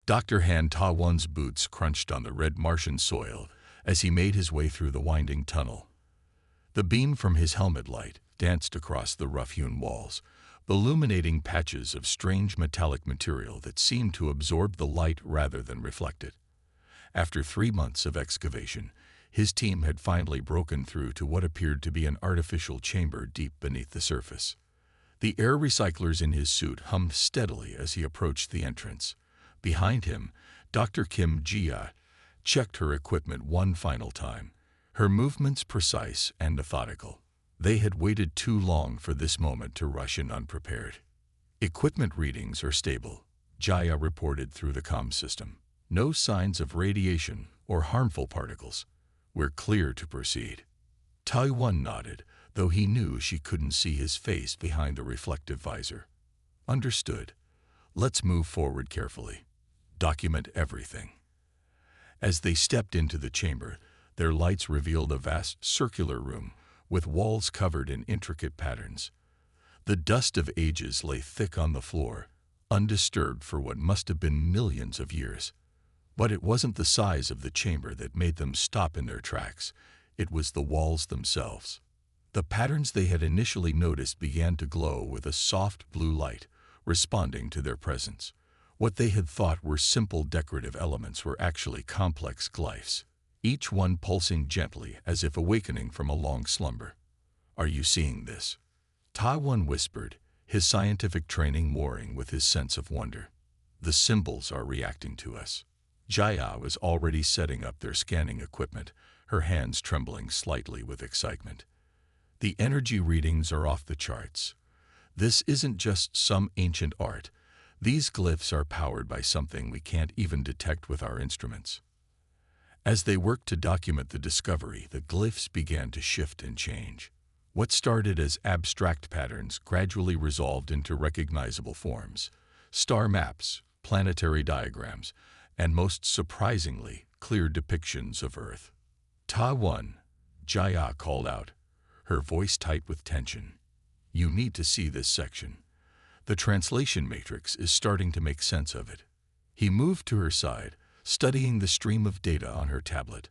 Dr. Han Ta-Wun's boots crunched on the red Martian soil as he made his way through the winding tunnel. The beam from his helmet light danced across the rough-hewn walls, illuminating patches of strange metallic material that seemed to absorb the light rather than reflect it. After 3 months of excavation, his team had finally broken through to what appeared to be an artificial chamber deep beneath the surface. The air recyclers in his suit hummed steadily as he approached the entrance. Behind him, Dr. Kim Jia checked her equipment one final time, her movements precise and methodical. They had waited too long for this moment to rush in unprepared. "Equipment readings are stable," Jaya reported through the comm system. "No signs of radiation or harmful particles. We're clear to proceed." Tai-Wun nodded, though he knew she couldn't see his face behind the reflective visor. "Understood. Let's move forward carefully. Document everything." As they stepped into the chamber, their lights revealed a vast circular room with walls covered in intricate patterns. The dust of ages lay thick on the floor, undisturbed for what must have been millions of years. But it wasn't the size of the chamber that made them stop in their tracks. It was the walls themselves. The patterns they had initially noticed began to glow with a soft blue light, responding to their presence. What they had thought were simple decorative elements were actually complex glyphs, each one pulsing gently as if awakening from a long slumber. "Are you seeing this?" Ta-Wun whispered, his scientific training warring with his sense of wonder. "The symbols are reacting to us." Jaya was already setting up their scanning equipment, her hands trembling slightly with excitement. "The energy readings are off the charts. This isn't just some ancient art. These glyphs are powered by something we can't even detect with our instruments." As they worked to document the discovery, the glyphs began to shift and change. What started as abstract patterns gradually resolved into recognizable forms: star maps, planetary diagrams, and most surprisingly, clear depictions of Earth. "Ta-Wun," Jaya called out, her voice tight with tension. "You need to see this section. The translation matrix is starting to make sense of it." He moved to her side, studying the stream of data on her tablet.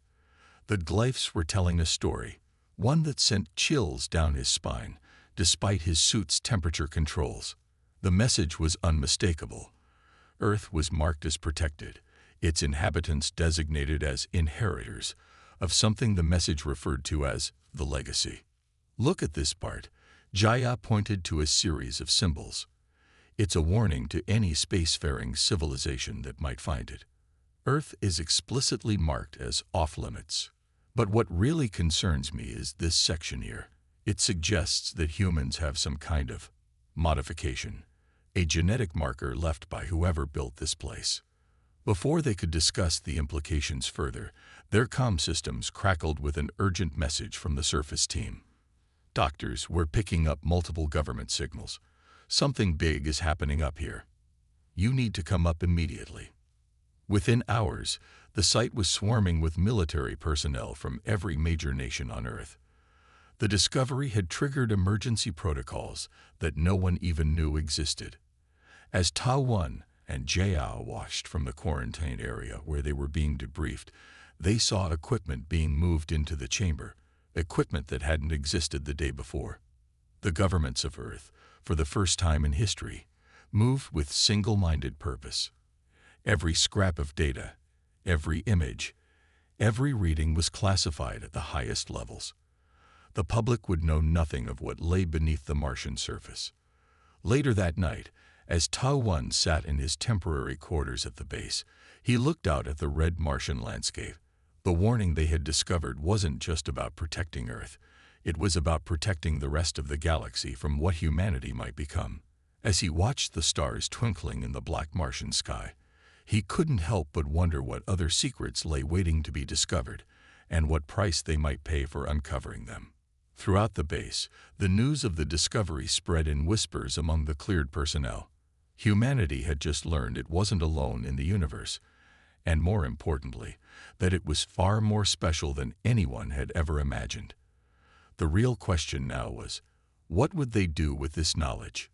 The glyphs were telling a story, one that sent chills down his spine, despite his suit's temperature controls. The message was unmistakable. Earth was marked as protected, its inhabitants designated as inheritors of something the message referred to as the legacy. "Look at this part." Jaya pointed to a series of symbols. "It's a warning to any spacefaring civilization that might find it. Earth is explicitly marked as off-limits. But what really concerns me is this section here. It suggests that humans have some kind of modification, a genetic marker left by whoever built this place." Before they could discuss the implications further, their comm systems crackled with an urgent message from the surface team. "Doctors, we're picking up multiple government signals. Something big is happening up here. You need to come up immediately." Within hours, the site was swarming with military personnel from every major nation on Earth. The discovery had triggered emergency protocols that no one even knew existed. As Ta-Wun and Jaya washed from the quarantine area where they were being debriefed, they saw equipment being moved into the chamber, equipment that hadn't existed the day before. The governments of Earth, for the first time in history, moved with single-minded purpose. Every scrap of data, every image, every reading was classified at the highest levels. The public would know nothing of what lay beneath the Martian surface. Later that night, as Ta-Wun sat in his temporary quarters at the base, he looked out at the red Martian landscape. The warning they had discovered wasn't just about protecting Earth. It was about protecting the rest of the galaxy from what humanity might become. As he watched the stars twinkling in the black Martian sky, he couldn't help but wonder what other secrets lay waiting to be discovered, and what price they might pay for uncovering them. Throughout the base, the news of the discovery spread in whispers among the cleared personnel. Humanity had just learned it wasn't alone in the universe, and more importantly, that it was far more special than anyone had ever imagined. The real question now was, what would they do with this knowledge?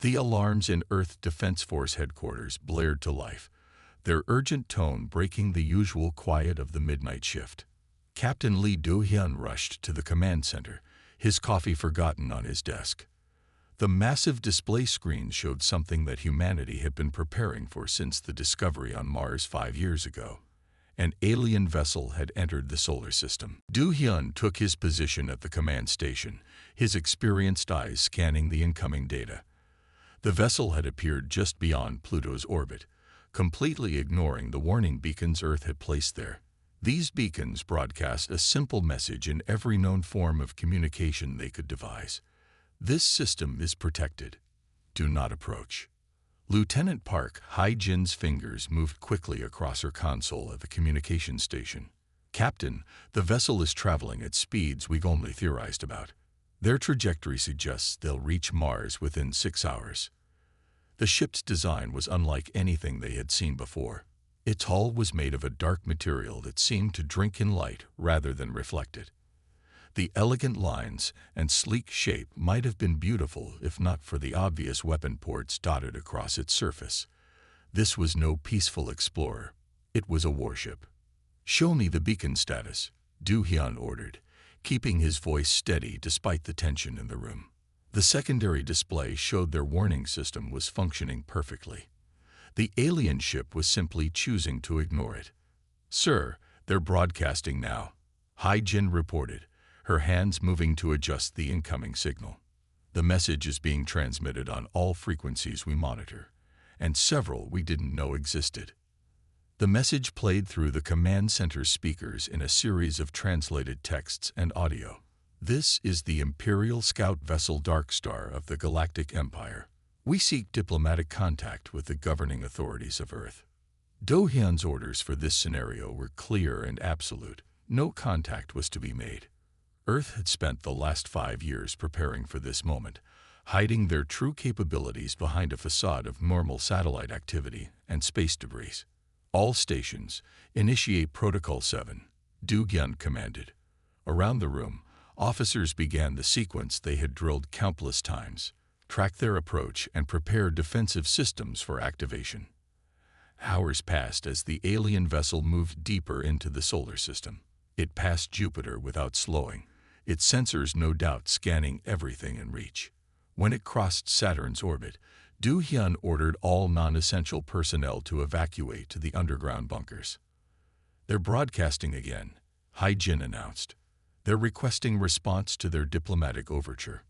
The alarms in Earth Defense Force headquarters blared to life. their urgent tone breaking the usual quiet of the midnight shift. Captain Lee Do-hyun rushed to the command center, his coffee forgotten on his desk. The massive display screen showed something that humanity had been preparing for since the discovery on Mars 5 years ago. An alien vessel had entered the solar system. Do-hyun took his position at the command station, his experienced eyes scanning the incoming data. The vessel had appeared just beyond Pluto's orbit, completely ignoring the warning beacons Earth had placed there. These beacons broadcast a simple message in every known form of communication they could devise. This system is protected. Do not approach. Lieutenant Park Hae-jin's fingers moved quickly across her console at the communication station. Captain, the vessel is traveling at speeds we've only theorized about. Their trajectory suggests they'll reach Mars within 6 hours. The ship's design was unlike anything they had seen before. Its hull was made of a dark material that seemed to drink in light rather than reflect it. The elegant lines and sleek shape might have been beautiful if not for the obvious weapon ports dotted across its surface. This was no peaceful explorer. It was a warship. "Show me the beacon status," Do-hyun ordered, keeping his voice steady despite the tension in the room. The secondary display showed their warning system was functioning perfectly. The alien ship was simply choosing to ignore it. "Sir, they're broadcasting now," Hae-jin reported, her hands moving to adjust the incoming signal. "The message is being transmitted on all frequencies we monitor, and several we didn't know existed." The message played through the command center speakers in a series of translated texts and audio. "This is the Imperial Scout vessel Dark Star of the Galactic Empire. We seek diplomatic contact with the governing authorities of Earth." Do-hyun's orders for this scenario were clear and absolute. No contact was to be made. Earth had spent the last 5 years preparing for this moment, hiding their true capabilities behind a facade of normal satellite activity and space debris. "All stations, initiate Protocol 7, Do-hyun commanded. Around the room, officers began the sequence they had drilled countless times, track their approach, and prepare defensive systems for activation. Hours passed as the alien vessel moved deeper into the solar system. It passed Jupiter without slowing, its sensors no doubt scanning everything in reach. When it crossed Saturn's orbit, Do-hyun ordered all non-essential personnel to evacuate to the underground bunkers. "They're broadcasting again," Hae-jin announced. "They're requesting response to their diplomatic overture."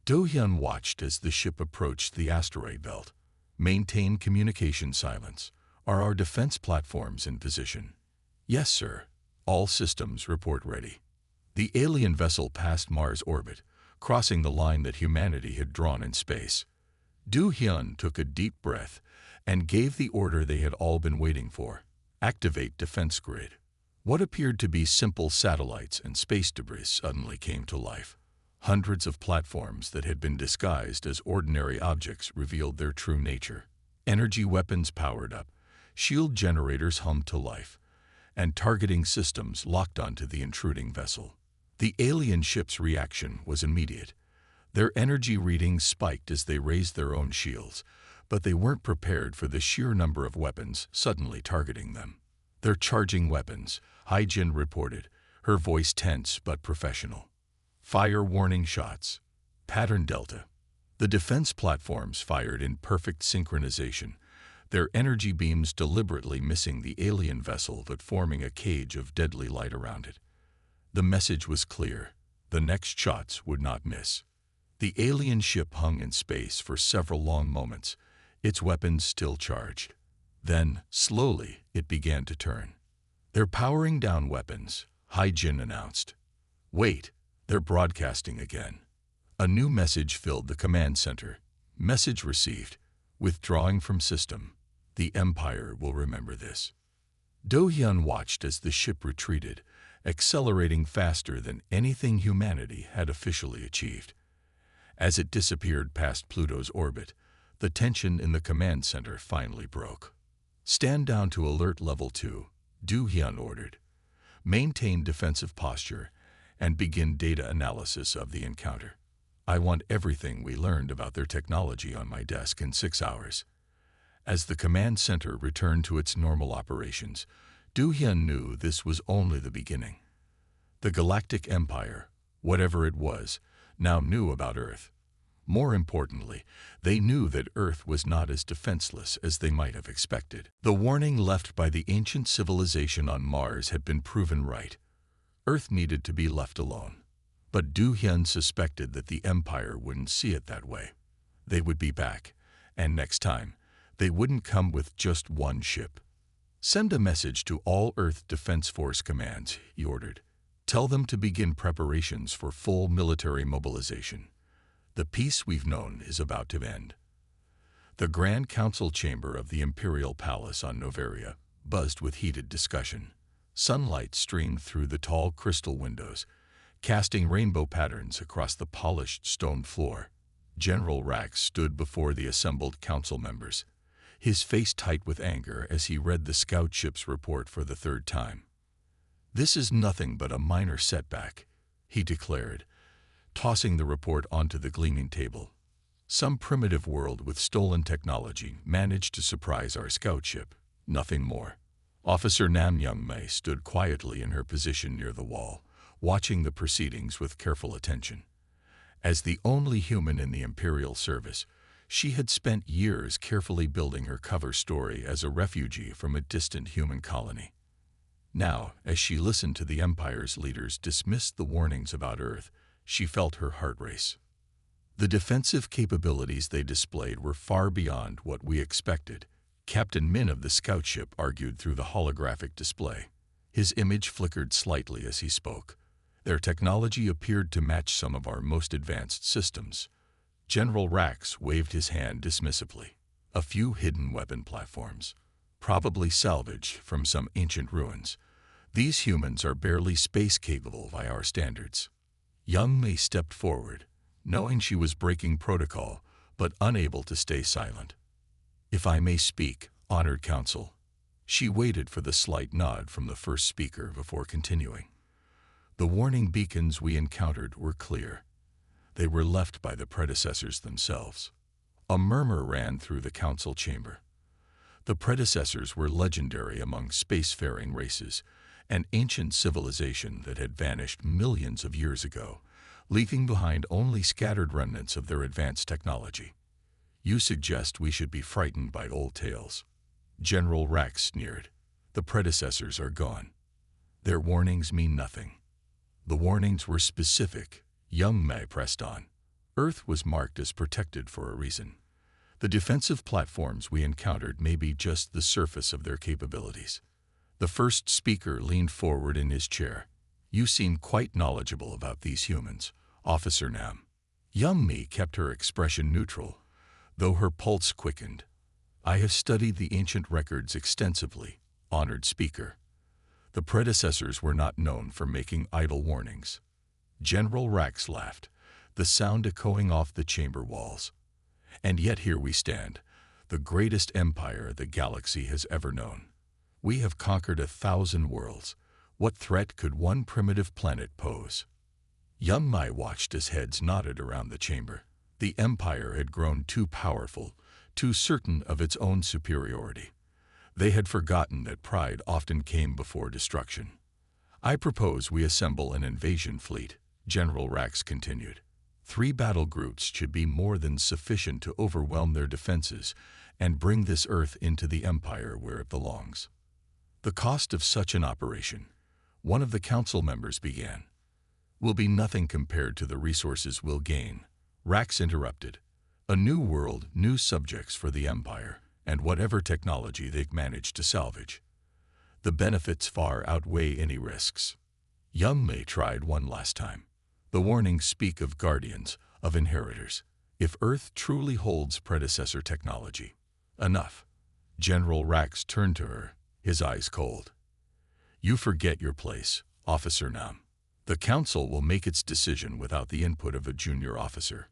Do-hyun watched as the ship approached the asteroid belt. "Maintain communication silence. Are our defense platforms in position?" "Yes, sir. All systems report ready." The alien vessel passed Mars' orbit, crossing the line that humanity had drawn in space. Do-hyun took a deep breath and gave the order they had all been waiting for: activate defense grid. What appeared to be simple satellites and space debris suddenly came to life. Hundreds of platforms that had been disguised as ordinary objects revealed their true nature. Energy weapons powered up, shield generators hummed to life, and targeting systems locked onto the intruding vessel. The alien ship's reaction was immediate. Their energy readings spiked as they raised their own shields, but they weren't prepared for the sheer number of weapons suddenly targeting them. "They're charging weapons," Hae-jin reported, her voice tense but professional. "Fire warning shots. Pattern Delta." The defense platforms fired in perfect synchronization, their energy beams deliberately missing the alien vessel but forming a cage of deadly light around it. The message was clear. The next shots would not miss. The alien ship hung in space for several long moments, its weapons still charged. Then, slowly, it began to turn. "They're powering down weapons," Hae-jin announced. "Wait, they're broadcasting again." A new message filled the command center. "Message received. Withdrawing from system. The Empire will remember this." Do-hyun watched as the ship retreated, accelerating faster than anything humanity had officially achieved. As it disappeared past Pluto's orbit, the tension in the command center finally broke. "Stand down to alert level 2, Do-hyun ordered. "Maintain defensive posture and begin data analysis of the encounter. I want everything we learned about their technology on my desk in 6 hours." As the command center returned to its normal operations, Du-hyun knew this was only the beginning. The Galactic Empire, whatever it was, now knew about Earth. More importantly, they knew that Earth was not as defenseless as they might have expected. The warning left by the ancient civilization on Mars had been proven right. Earth needed to be left alone. But Du-hyun suspected that the Empire wouldn't see it that way. They would be back, and next time, they wouldn't come with just one ship. Send a message to all Earth Defense Force commands, he ordered. Tell them to begin preparations for full military mobilization. The peace we've known is about to end. The Grand Council chamber of the Imperial Palace on Noveria buzzed with heated discussion. Sunlight streamed through the tall crystal windows, casting rainbow patterns across the polished stone floor. General Rax stood before the assembled council members, his face tight with anger as he read the scout ship's report for the third time. "This is nothing but a minor setback," he declared, tossing the report onto the gleaming table. "Some primitive world with stolen technology managed to surprise our scout ship, nothing more." Officer Nam Young-mei stood quietly in her position near the wall, watching the proceedings with careful attention. As the only human in the Imperial service, she had spent years carefully building her cover story as a refugee from a distant human colony. Now, as she listened to the Empire's leaders dismiss the warnings about Earth, she felt her heart race. The defensive capabilities they displayed were far beyond what we expected, Captain Min of the scout ship argued through the holographic display. His image flickered slightly as he spoke. Their technology appeared to match some of our most advanced systems. General Rax waved his hand dismissively. A few hidden weapon platforms, probably salvage from some ancient ruins. These humans are barely space-capable by our standards. Young-mei stepped forward, knowing she was breaking protocol, but unable to stay silent. "If I may speak, honored council." She waited for the slight nod from the first speaker before continuing. "The warning beacons we encountered were clear. They were left by the predecessors themselves." A murmur ran through the council chamber. The predecessors were legendary among spacefaring races, an ancient civilization that had vanished millions of years ago, leaving behind only scattered remnants of their advanced technology. "You suggest we should be frightened by old tales?" General Rax sneered. "The predecessors are gone. Their warnings mean nothing." "The warnings were specific," Young-mei pressed on. "Earth was marked as protected for a reason. The defensive platforms we encountered may be just the surface of their capabilities." The first speaker leaned forward in his chair. "You seem quite knowledgeable about these humans, Officer Nam." Young-mei kept her expression neutral, though her pulse quickened. "I have studied the ancient records extensively, honored speaker. The predecessors were not known for making idle warnings." General Rax laughed, the sound echoing off the chamber walls. "And yet here we stand, the greatest empire the galaxy has ever known. We have conquered 1,000 worlds. What threat could one primitive planet pose?" Young-mei watched as heads nodded around the chamber. The empire had grown too powerful, too certain of its own superiority. They had forgotten that pride often came before destruction. "I propose we assemble an invasion fleet," General Rax continued. 3 battle groups should be more than sufficient to overwhelm their defenses and bring this Earth into the Empire where it belongs. "The cost of such an operation," one of the council members began, "will be nothing compared to the resources we'll gain." Rax interrupted. "A new world, new subjects for the Empire, and whatever technology they've managed to salvage. The benefits far outweigh any risks." Young-mei tried one last time. "The warnings speak of guardians, of inheritors. If Earth truly holds predecessor technology." "Enough." General Rax turned to her, his eyes cold. "You forget your place, Officer Nam. The council will make its decision without the input of a junior officer."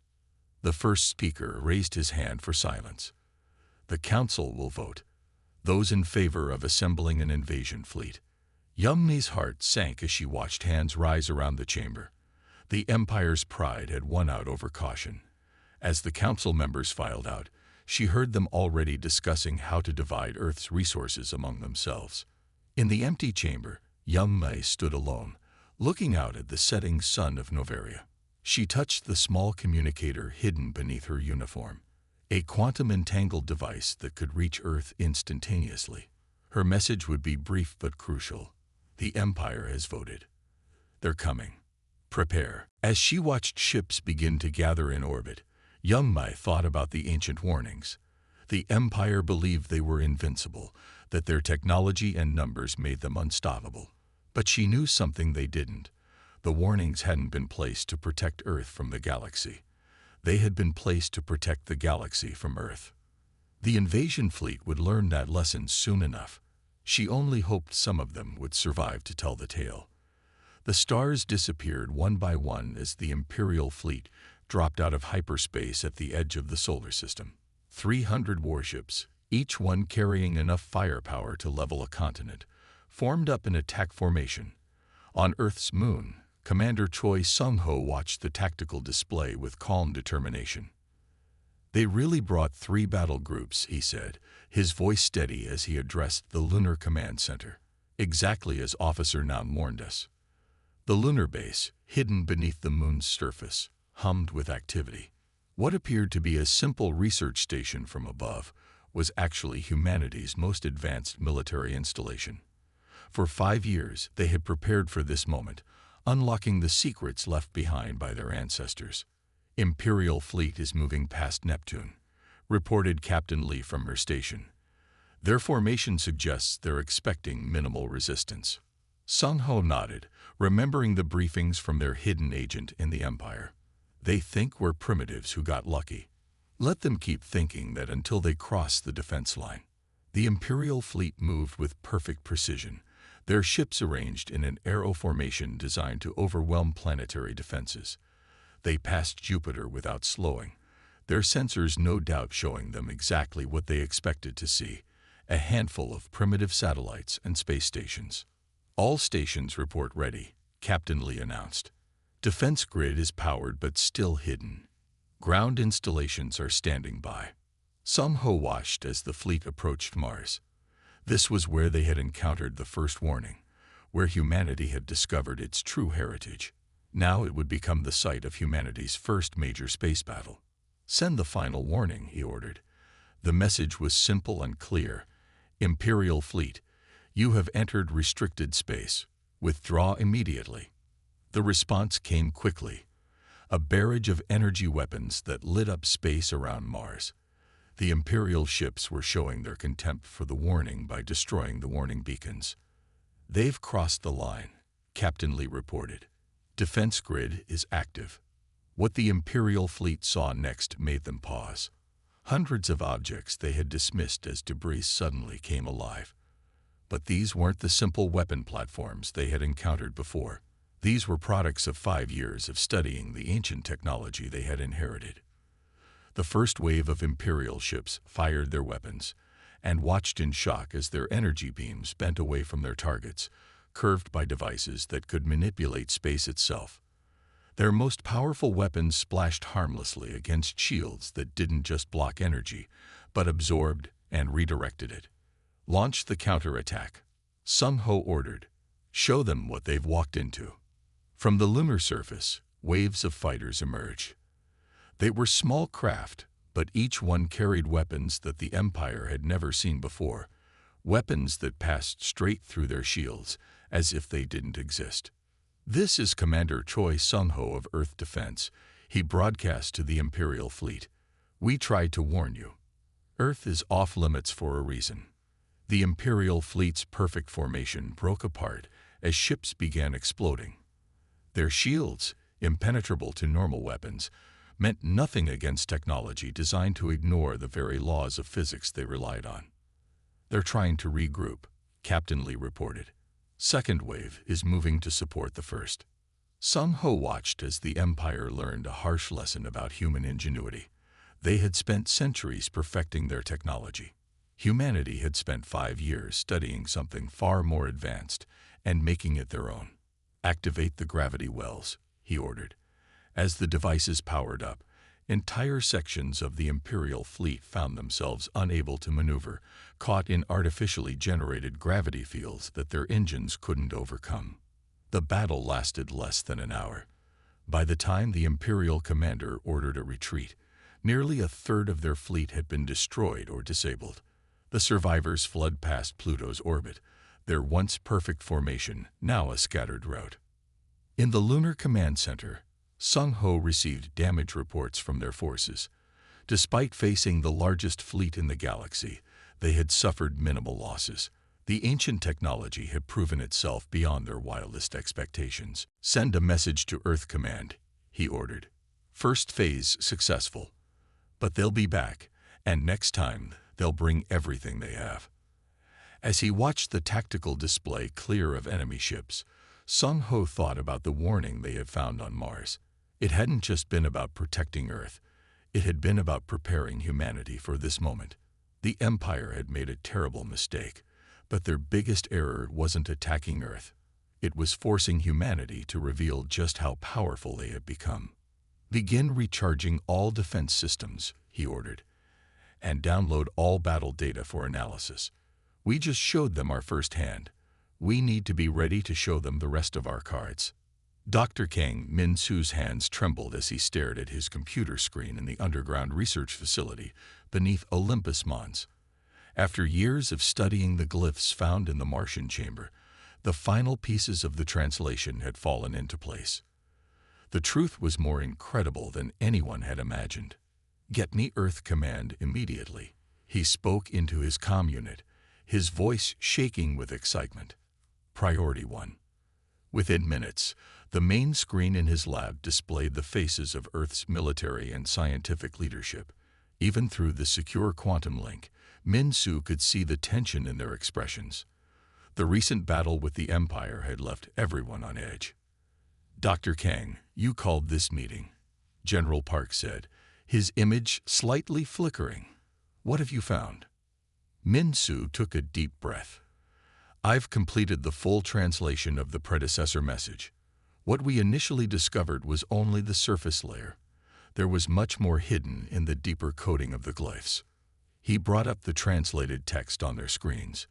The first speaker raised his hand for silence. "The council will vote. Those in favor of assembling an invasion fleet." Young-mei's heart sank as she watched hands rise around the chamber. The Empire's pride had won out over caution. As the council members filed out, She heard them already discussing how to divide Earth's resources among themselves. In the empty chamber, young May stood alone, looking out at the setting sun of Noveria. She touched the small communicator hidden beneath her uniform, a quantum-entangled device that could reach Earth instantaneously. Her message would be brief but crucial. The Empire has voted. They're coming. Prepare. As she watched ships begin to gather in orbit, young Mai thought about the ancient warnings. The Empire believed they were invincible, that their technology and numbers made them unstoppable. But she knew something they didn't. The warnings hadn't been placed to protect Earth from the galaxy. They had been placed to protect the galaxy from Earth. The invasion fleet would learn that lesson soon enough. She only hoped some of them would survive to tell the tale. The stars disappeared one by one as the Imperial fleet dropped out of hyperspace at the edge of the solar system. 300 warships, each one carrying enough firepower to level a continent, formed up in attack formation. On Earth's moon, Commander Choi Sung-ho watched the tactical display with calm determination. They really brought 3 battle groups, he said, his voice steady as he addressed the Lunar Command Center, exactly as Officer Naum warned us. The lunar base, hidden beneath the moon's surface, hummed with activity. What appeared to be a simple research station from above was actually humanity's most advanced military installation. For 5 years, they had prepared for this moment, unlocking the secrets left behind by their ancestors. Imperial fleet is moving past Neptune, reported Captain Lee from her station. Their formation suggests they're expecting minimal resistance. Sung-ho nodded, remembering the briefings from their hidden agent in the Empire. They think we're primitives who got lucky. Let them keep thinking that until they cross the defense line. The Imperial fleet moved with perfect precision, their ships arranged in an arrow formation designed to overwhelm planetary defenses. They passed Jupiter without slowing, their sensors no doubt showing them exactly what they expected to see, a handful of primitive satellites and space stations. All stations report ready, Captain Lee announced. Defense grid is powered but still hidden. Ground installations are standing by. Sung-ho watched as the fleet approached Mars. This was where they had encountered the first warning, where humanity had discovered its true heritage. Now it would become the site of humanity's first major space battle. Send the final warning, he ordered. The message was simple and clear. Imperial fleet, you have entered restricted space. Withdraw immediately. The response came quickly. A barrage of energy weapons that lit up space around Mars. The Imperial ships were showing their contempt for the warning by destroying the warning beacons. They've crossed the line, Captain Lee reported. Defense grid is active. What the Imperial fleet saw next made them pause. Hundreds of objects they had dismissed as debris suddenly came alive. But these weren't the simple weapon platforms they had encountered before. These were products of 5 years of studying the ancient technology they had inherited. The first wave of Imperial ships fired their weapons and watched in shock as their energy beams bent away from their targets, curved by devices that could manipulate space itself. Their most powerful weapons splashed harmlessly against shields that didn't just block energy, but absorbed and redirected it. Launch the counterattack, Sung-ho ordered. Show them what they've walked into. From the lunar surface, waves of fighters emerged. They were small craft, but each one carried weapons that the Empire had never seen before, weapons that passed straight through their shields, as if they didn't exist. This is Commander Choi Sung-ho of Earth Defense, he broadcast to the Imperial fleet. We tried to warn you. Earth is off limits for a reason. The Imperial fleet's perfect formation broke apart as ships began exploding. Their shields, impenetrable to normal weapons, meant nothing against technology designed to ignore the very laws of physics they relied on. They're trying to regroup, Captain Lee reported. Second wave is moving to support the first. Sung-ho watched as the Empire learned a harsh lesson about human ingenuity. They had spent centuries perfecting their technology. Humanity had spent 5 years studying something far more advanced and making it their own. Activate the gravity wells, he ordered. As the devices powered up, Entire sections of the Imperial fleet found themselves unable to maneuver, caught in artificially generated gravity fields that their engines couldn't overcome. The battle lasted less than an hour. By the time the Imperial commander ordered a retreat, nearly a third of their fleet had been destroyed or disabled. The survivors fled past Pluto's orbit, their once perfect formation now a scattered rout. In the Lunar Command Center, Sung Ho received damage reports from their forces. Despite facing the largest fleet in the galaxy, they had suffered minimal losses. The ancient technology had proven itself beyond their wildest expectations. "Send a message to Earth Command," he ordered. "First phase successful. But they'll be back, and next time they'll bring everything they have." As he watched the tactical display clear of enemy ships, Sung Ho thought about the warning they had found on Mars. It hadn't just been about protecting Earth. It had been about preparing humanity for this moment. The Empire had made a terrible mistake, but their biggest error wasn't attacking Earth. It was forcing humanity to reveal just how powerful they had become. "Begin recharging all defense systems," he ordered, "and download all battle data for analysis. We just showed them our first hand. We need to be ready to show them the rest of our cards." Dr. Kang Min-soo's hands trembled as he stared at his computer screen in the underground research facility beneath Olympus Mons. After years of studying the glyphs found in the Martian chamber, the final pieces of the translation had fallen into place. The truth was more incredible than anyone had imagined. "Get me Earth Command immediately." He spoke into his comm unit, his voice shaking with excitement. Priority 1. Within minutes, the main screen in his lab displayed the faces of Earth's military and scientific leadership. Even through the secure quantum link, Min-soo could see the tension in their expressions. The recent battle with the Empire had left everyone on edge. "Dr. Kang, you called this meeting," General Park said, his image slightly flickering. "What have you found?" Min-soo took a deep breath. "I've completed the full translation of the predecessor message. What we initially discovered was only the surface layer. There was much more hidden in the deeper coding of the glyphs." He brought up the translated text on their screens.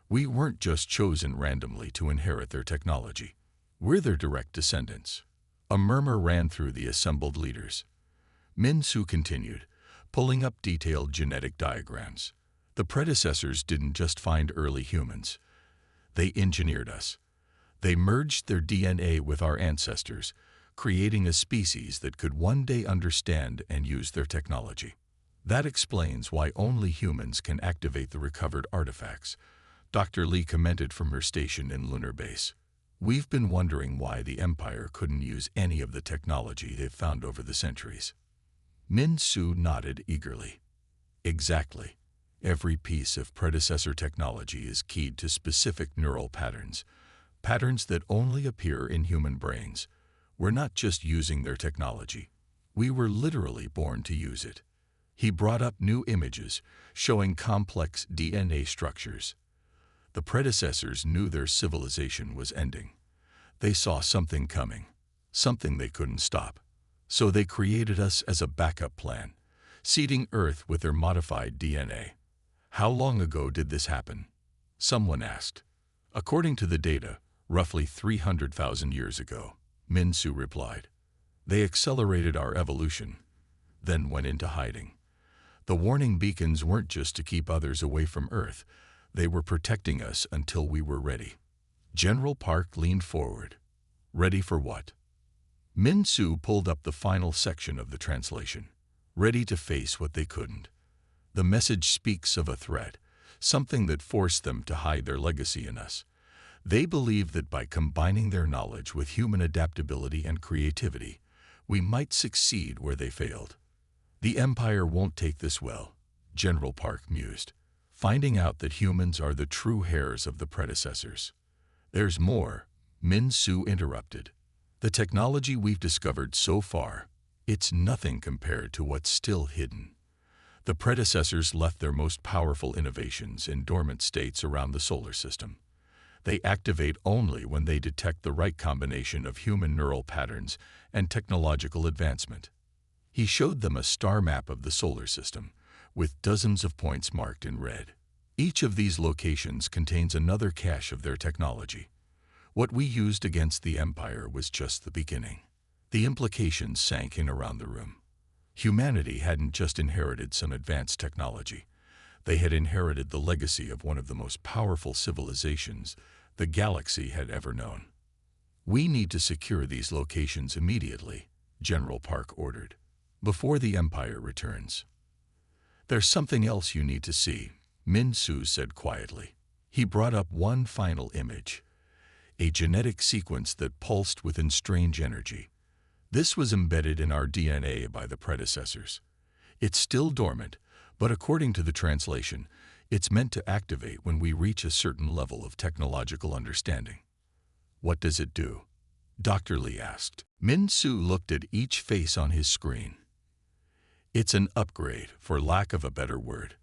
"We weren't just chosen randomly to inherit their technology. We're their direct descendants." A murmur ran through the assembled leaders. Min-soo continued, pulling up detailed genetic diagrams. "The predecessors didn't just find early humans. They engineered us. They merged their DNA with our ancestors, creating a species that could one day understand and use their technology. That explains why only humans can activate the recovered artifacts," Dr. Lee commented from her station in Lunar Base. "We've been wondering why the Empire couldn't use any of the technology they've found over the centuries." Min-soo nodded eagerly. "Exactly. Every piece of predecessor technology is keyed to specific neural patterns, patterns that only appear in human brains. We're not just using their technology. We were literally born to use it." He brought up new images showing complex DNA structures. The predecessors knew their civilization was ending. They saw something coming, something they couldn't stop. So they created us as a backup plan, seeding Earth with their modified DNA. "How long ago did this happen?" someone asked. "According to the data, roughly 300,000 years ago," Min-soo replied. "They accelerated our evolution, then went into hiding. The warning beacons weren't just to keep others away from Earth. They were protecting us until we were ready." General Park leaned forward. "Ready for what?" Min-soo pulled up the final section of the translation. "Ready to face what they couldn't. The message speaks of a threat, something that forced them to hide their legacy in us. They believe that by combining their knowledge with human adaptability and creativity, we might succeed where they failed. The Empire won't take this well," General Park mused, "finding out that humans are the true heirs of the predecessors." "There's more," Min-soo interrupted. "The technology we've discovered so far, it's nothing compared to what's still hidden. The predecessors left their most powerful innovations in dormant states around the solar system. They activate only when they detect the right combination of human neural patterns and technological advancement." He showed them a star map of the solar system, with dozens of points marked in red. Each of these locations contains another cache of their technology. What we used against the Empire was just the beginning. The implications sank in around the room. Humanity hadn't just inherited some advanced technology. They had inherited the legacy of one of the most powerful civilizations the galaxy had ever known. "We need to secure these locations immediately," General Park ordered, "before the Empire returns." "There's something else you need to see," Min Su said quietly. He brought up one final image, a genetic sequence that pulsed with strange energy. This was embedded in our DNA by the predecessors. It's still dormant, but according to the translation, it's meant to activate when we reach a certain level of technological understanding. "What does it do?" Dr. Lee asked. Min Su looked at each face on his screen. "It's an upgrade, for lack of a better word.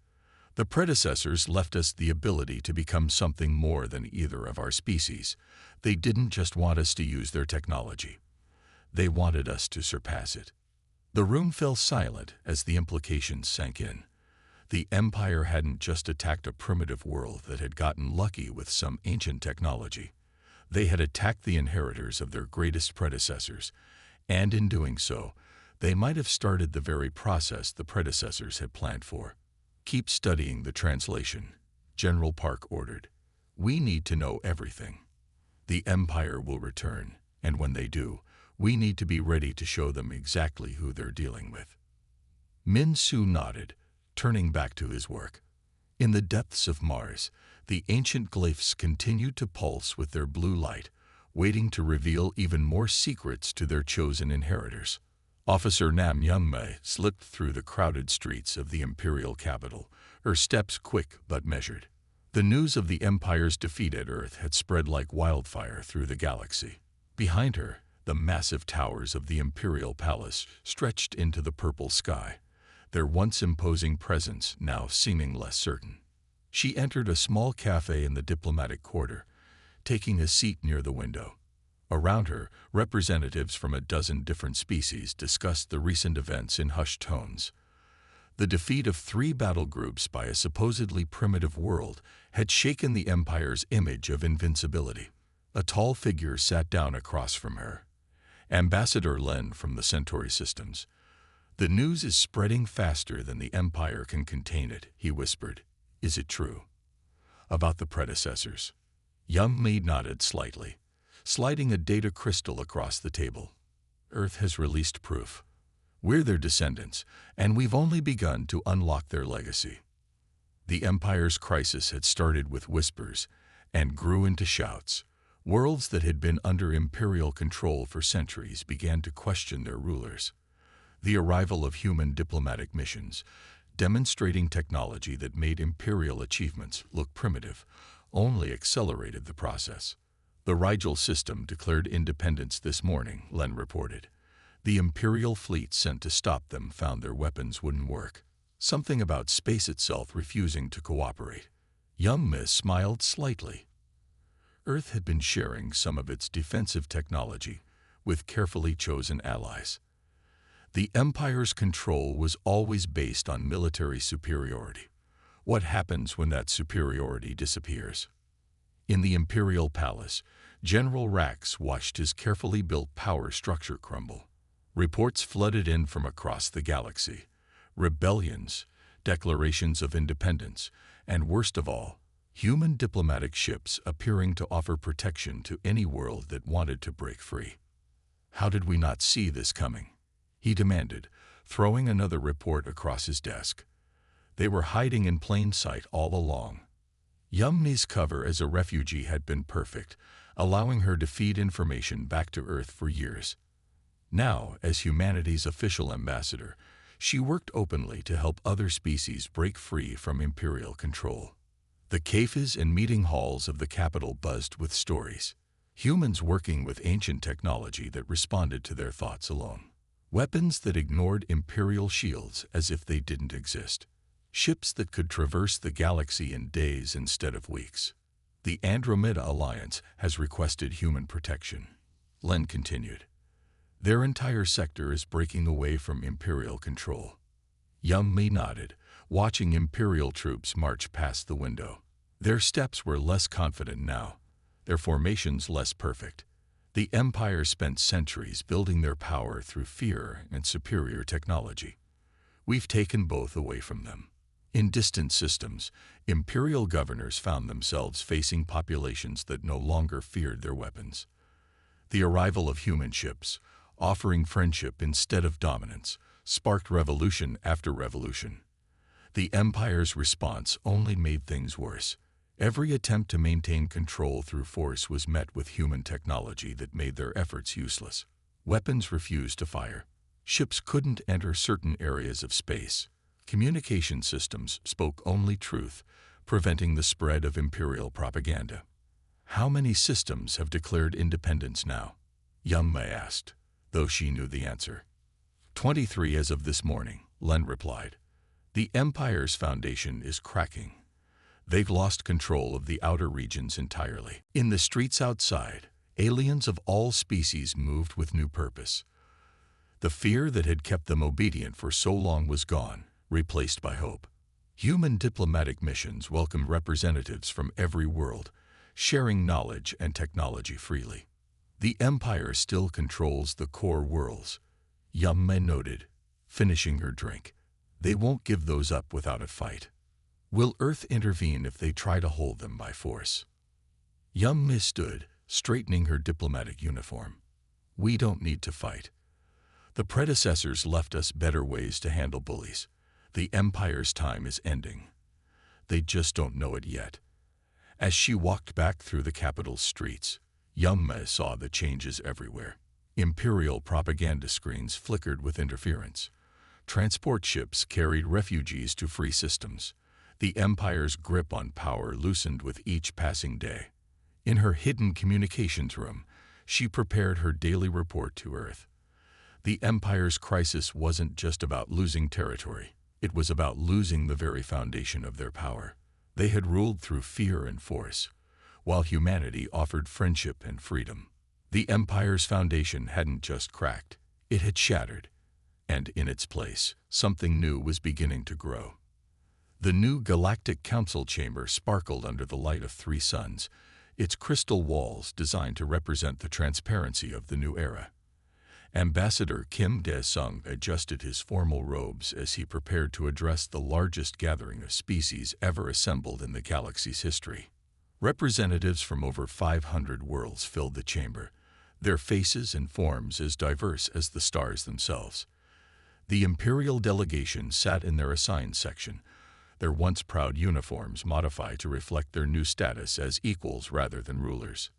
The predecessors left us the ability to become something more than either of our species. They didn't just want us to use their technology. They wanted us to surpass it." The room fell silent as the implications sank in. The Empire hadn't just attacked a primitive world that had gotten lucky with some ancient technology. They had attacked the inheritors of their greatest predecessors, and in doing so, they might have started the very process the predecessors had planned for. "Keep studying the translation," General Park ordered. "We need to know everything. The Empire will return, and when they do, we need to be ready to show them exactly who they're dealing with." Min Su nodded, turning back to his work. In the depths of Mars, the ancient glyphs continued to pulse with their blue light, waiting to reveal even more secrets to their chosen inheritors. Officer Nam Youngmei slipped through the crowded streets of the imperial capital, her steps quick but measured. The news of the Empire's defeat at Earth had spread like wildfire through the galaxy. Behind her, the massive towers of the Imperial Palace stretched into the purple sky, their once imposing presence now seeming less certain. She entered a small cafe in the diplomatic quarter, taking a seat near the window. Around her, representatives from a dozen different species discussed the recent events in hushed tones. The defeat of 3 battle groups by a supposedly primitive world had shaken the Empire's image of invincibility. A tall figure sat down across from her. Ambassador Len from the Centauri Systems. "The news is spreading faster than the Empire can contain it," he whispered. "Is it true?" "About the predecessors." Young Mei nodded slightly, sliding a data crystal across the table. "Earth has released proof. We're their descendants, and we've only begun to unlock their legacy." The Empire's crisis had started with whispers and grew into shouts. Worlds that had been under imperial control for centuries began to question their rulers. The arrival of human diplomatic missions, demonstrating technology that made imperial achievements look primitive, only accelerated the process. "The Rigel system declared independence this morning," Len reported. "The Imperial fleet sent to stop them found their weapons wouldn't work. Something about space itself refusing to cooperate." Young Miss smiled slightly. Earth had been sharing some of its defensive technology with carefully chosen allies. The Empire's control was always based on military superiority. What happens when that superiority disappears? In the Imperial Palace, General Rax watched his carefully built power structure crumble. Reports flooded in from across the galaxy. Rebellions, declarations of independence, and worst of all, human diplomatic ships appearing to offer protection to any world that wanted to break free. "How did we not see this coming?" he demanded, throwing another report across his desk. "They were hiding in plain sight all along." Yumni's cover as a refugee had been perfect, allowing her to feed information back to Earth for years. Now, as humanity's official ambassador, she worked openly to help other species break free from imperial control. The cafes and meeting halls of the capital buzzed with stories. Humans working with ancient technology that responded to their thoughts alone. Weapons that ignored imperial shields as if they didn't exist. Ships that could traverse the galaxy in days instead of weeks. "The Andromeda Alliance has requested human protection," Len continued. Their entire sector is breaking away from Imperial control. Yummi nodded, watching Imperial troops march past the window. Their steps were less confident now, their formations less perfect. The Empire spent centuries building their power through fear and superior technology. We've taken both away from them. In distant systems, Imperial governors found themselves facing populations that no longer feared their weapons. The arrival of human ships, offering friendship instead of dominance, sparked revolution after revolution. The Empire's response only made things worse. Every attempt to maintain control through force was met with human technology that made their efforts useless. Weapons refused to fire. Ships couldn't enter certain areas of space. Communication systems spoke only truth, preventing the spread of Imperial propaganda. How many systems have declared independence now? Yumma asked, though she knew the answer. 23 as of this morning, Len replied. The Empire's foundation is cracking. They've lost control of the outer regions entirely. In the streets outside, aliens of all species moved with new purpose. The fear that had kept them obedient for so long was gone, replaced by hope. Human diplomatic missions welcomed representatives from every world, sharing knowledge and technology freely. The Empire still controls the core worlds, Yumma noted, finishing her drink. They won't give those up without a fight. Will Earth intervene if they try to hold them by force? Yumma stood, straightening her diplomatic uniform. We don't need to fight. The predecessors left us better ways to handle bullies. The Empire's time is ending. They just don't know it yet. As she walked back through the capital's streets, Yumma saw the changes everywhere. Imperial propaganda screens flickered with interference. Transport ships carried refugees to free systems. The Empire's grip on power loosened with each passing day. In her hidden communications room, she prepared her daily report to Earth. The Empire's crisis wasn't just about losing territory. It was about losing the very foundation of their power. They had ruled through fear and force, while humanity offered friendship and freedom. The Empire's foundation hadn't just cracked, it had shattered. And in its place, something new was beginning to grow. The new Galactic Council chamber sparkled under the light of 3 suns, its crystal walls designed to represent the transparency of the new era. Ambassador Kim Dae-sung adjusted his formal robes as he prepared to address the largest gathering of species ever assembled in the galaxy's history. Representatives from over 500 worlds filled the chamber, their faces and forms as diverse as the stars themselves. The Imperial delegation sat in their assigned section, their once proud uniforms modified to reflect their new status as equals rather than rulers.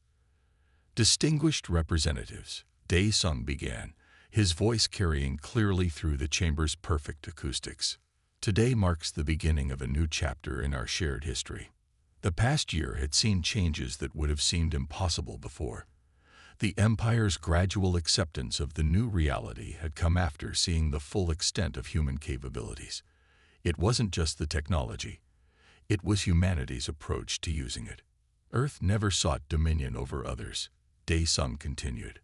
Distinguished representatives, Dae-sung began, his voice carrying clearly through the chamber's perfect acoustics. Today marks the beginning of a new chapter in our shared history. The past year had seen changes that would have seemed impossible before. The Empire's gradual acceptance of the new reality had come after seeing the full extent of human capabilities. It wasn't just the technology. It was humanity's approach to using it. Earth never sought dominion over others, Dae-sung continued.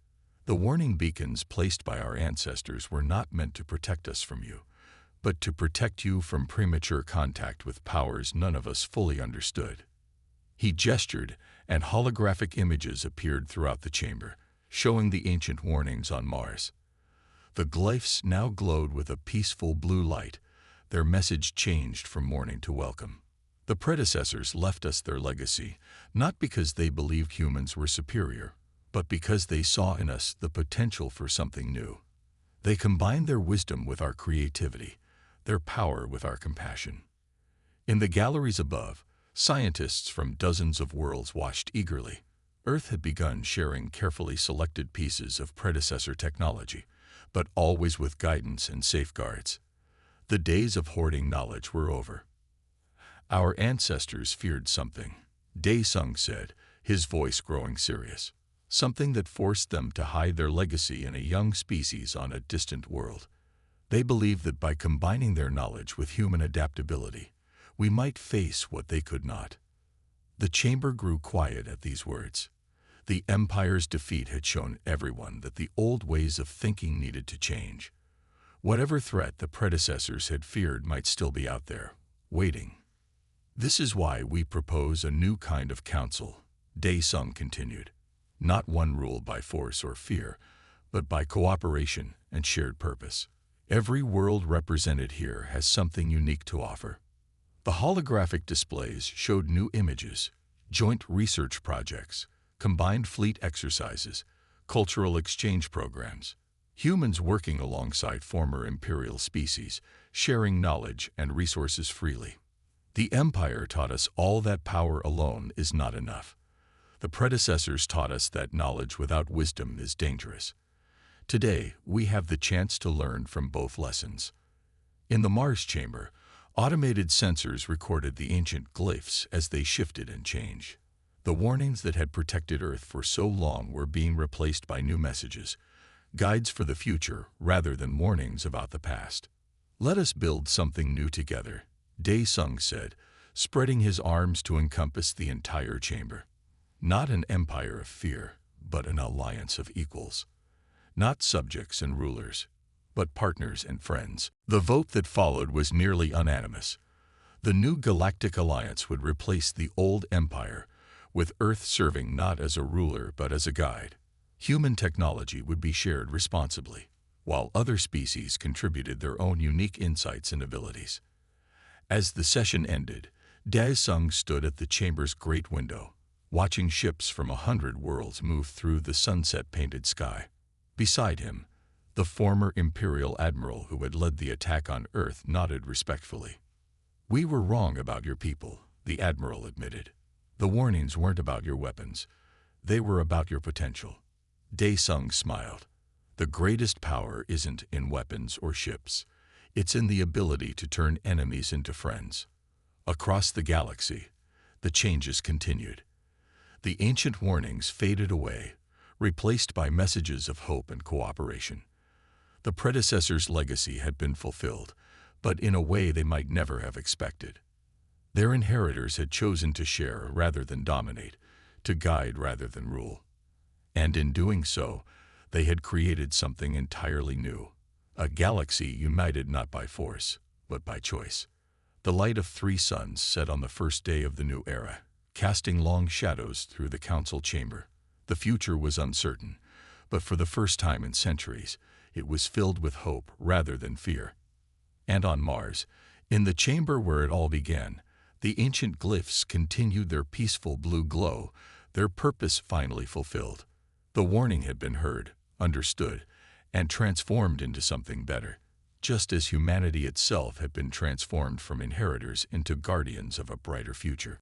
The warning beacons placed by our ancestors were not meant to protect us from you, but to protect you from premature contact with powers none of us fully understood. He gestured, and holographic images appeared throughout the chamber, showing the ancient warnings on Mars. The glyphs now glowed with a peaceful blue light, their message changed from warning to welcome. The predecessors left us their legacy, not because they believed humans were superior, but because they saw in us the potential for something new. They combined their wisdom with our creativity, their power with our compassion. In the galleries above, scientists from dozens of worlds watched eagerly. Earth had begun sharing carefully selected pieces of predecessor technology, but always with guidance and safeguards. The days of hoarding knowledge were over. Our ancestors feared something, Dae-sung said, his voice growing serious. Something that forced them to hide their legacy in a young species on a distant world. They believed that by combining their knowledge with human adaptability, we might face what they could not. The chamber grew quiet at these words. The Empire's defeat had shown everyone that the old ways of thinking needed to change. Whatever threat the predecessors had feared might still be out there, waiting. This is why we propose a new kind of council, Dae-sung continued. Not one ruled by force or fear, but by cooperation and shared purpose. Every world represented here has something unique to offer. The holographic displays showed new images, joint research projects, combined fleet exercises, cultural exchange programs, humans working alongside former imperial species, sharing knowledge and resources freely. The Empire taught us all that power alone is not enough. The predecessors taught us that knowledge without wisdom is dangerous. Today, we have the chance to learn from both lessons. In the Mars chamber, automated sensors recorded the ancient glyphs as they shifted and changed. The warnings that had protected Earth for so long were being replaced by new messages, guides for the future rather than warnings about the past. Let us build something new together, Dae-sung said, spreading his arms to encompass the entire chamber. Not an empire of fear, but an alliance of equals. Not subjects and rulers, but partners and friends. The vote that followed was nearly unanimous. The new Galactic Alliance would replace the old empire, with Earth serving not as a ruler but as a guide. Human technology would be shared responsibly, while other species contributed their own unique insights and abilities. As the session ended, Dae-sung stood at the chamber's great window, watching ships from 100 worlds move through the sunset-painted sky. Beside him, the former Imperial Admiral who had led the attack on Earth nodded respectfully. "We were wrong about your people," the Admiral admitted. "The warnings weren't about your weapons. They were about your potential." Dae-sung smiled. "The greatest power isn't in weapons or ships. It's in the ability to turn enemies into friends." Across the galaxy, the changes continued. The ancient warnings faded away, replaced by messages of hope and cooperation. The predecessors' legacy had been fulfilled, but in a way they might never have expected. Their inheritors had chosen to share rather than dominate, to guide rather than rule. And in doing so, they had created something entirely new, a galaxy united not by force, but by choice. The light of 3 suns set on the first day of the new era, casting long shadows through the council chamber. The future was uncertain, but for the first time in centuries, it was filled with hope rather than fear. And on Mars, in the chamber where it all began, the ancient glyphs continued their peaceful blue glow, their purpose finally fulfilled. The warning had been heard, understood, and transformed into something better, just as humanity itself had been transformed from inheritors into guardians of a brighter future.